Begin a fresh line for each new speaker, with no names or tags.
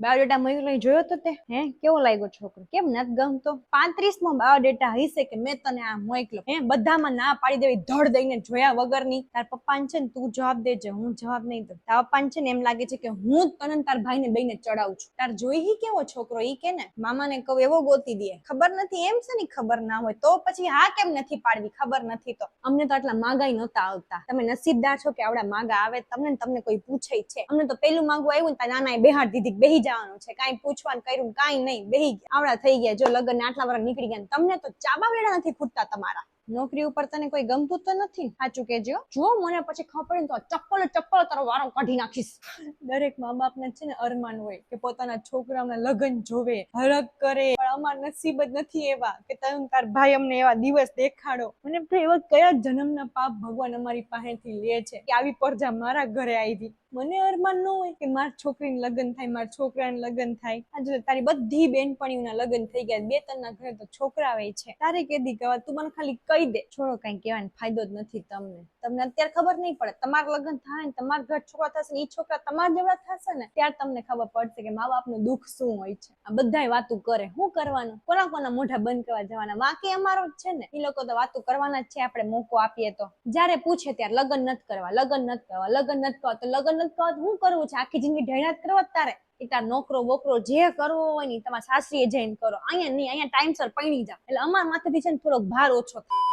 Biodata મોકલી જોયો તો તે હે કેવો લાગ્યો છોકરો? કેમ નથી ગમતો? 35મો બાયોડેટા હશે કે મેં તને આ મોકલ્યો હે બધામાં ના પાડી દેવી ધડ દઈને જોયા વગરની. તાર પપ્પાને છે ને તું જવાબ દેજે, હું જવાબ નહીં દઉં. તાર પપ્પાને છે ને એમ લાગે છે કે હું જ તને તાર ભાઈને બેને ચડાવું છું. તાર જોઈ કેવો છોકરો ઈ કે ને મામાને કહું એવો ગોતી દે. ખબર નથી એમ છે ને ખબર ના હોય તો પછી હા કેમ નથી પાડવી? ખબર નથી તો અમને તો આટલા માગાઈ નહોતા આવતા. તમે નસીબદાર છો કે આવડા માગા આવે તમને કોઈ પૂછે છે. અમને તો પેલું માગું આવ્યું ને નાના બેહાડ દીધી બેહી જવાનું છે, કાંઈ પૂછવાનું કર્યું કાંઈ નહીં, બેહી આવડા થઈ ગયા. જો લગ્ન આટલા વર્ષ નીકળી ગયા તમને તો ચાબા વેડા નથી ફૂટતા તમારા. નોકરી ઉપર તને કોઈ ગમતું તો નથી? સાચું કેજો. જો મને પછી ખબર પડે તો ચપ્પલ તારો વારો કાઢી નાખીશ. દરેક મા બાપ ને છે ને અરમાન હોય કે પોતાના છોકરાઓના લગ્ન જોવે, હરખ કરે, પણ અમાર નસીબ જ નથી એવા કે તમે તાર ભાઈ અમને એવા દિવસ દેખાડો. મને એવા કયા જન્મના પાપ ભગવાન અમારી પાસેથી લે છે કે આવી પરજા મારા ઘરે આવી? મને અરમાન ન હોય કે મારી છોકરીને લગ્ન થાય, મારા છોકરાને લગ્ન થાય? આજે તારી બધી બેનપણીઓના લગ્ન થઈ ગયા, બે ત્રણના ઘરે તો છોકરા આવે છે. તારે કેદી કહેવા? તું મને ખાલી કહી દે. છોડો, કઈ કહેવાનો ફાયદો જ નથી તમને અત્યારે ખબર નહીં પડે. તમારા લગ્ન થાય ને તમારા ઘર છોકરા થશે ને એ છોકરા તમારા જેવા થશે ને ત્યારે તમને ખબર પડશે કે મા બાપનું દુઃખ શું હોય છે. આ બધાય વાતું કરે, શું કરવાનું? કોના મોઢા બંધ કરવા જવાના? વાંકી અમારો જ છે ને. એ લોકો તો વાતું કરવાના જ છે, આપણે મોકો આપીએ તો. જયારે પૂછે ત્યારે લગ્ન નથી કરવા, લગ્ન નથી કરવા, લગ્ન નથી કરવા. તો લગ્ન નથી કરવા શું કરવું છે? આખી જિંદગી ઢેણા જ કરવા તારે? એ તાર નોકરો બોકરો જે કરવો હોય ને તમારા સાસરીએ જઈને કરો. અહીંયા નહીં, અહીંયા ટાઈમસર પૈણી જાવ એટલે અમારા માથેથી છે ને થોડોક ભાર ઓછો થાય.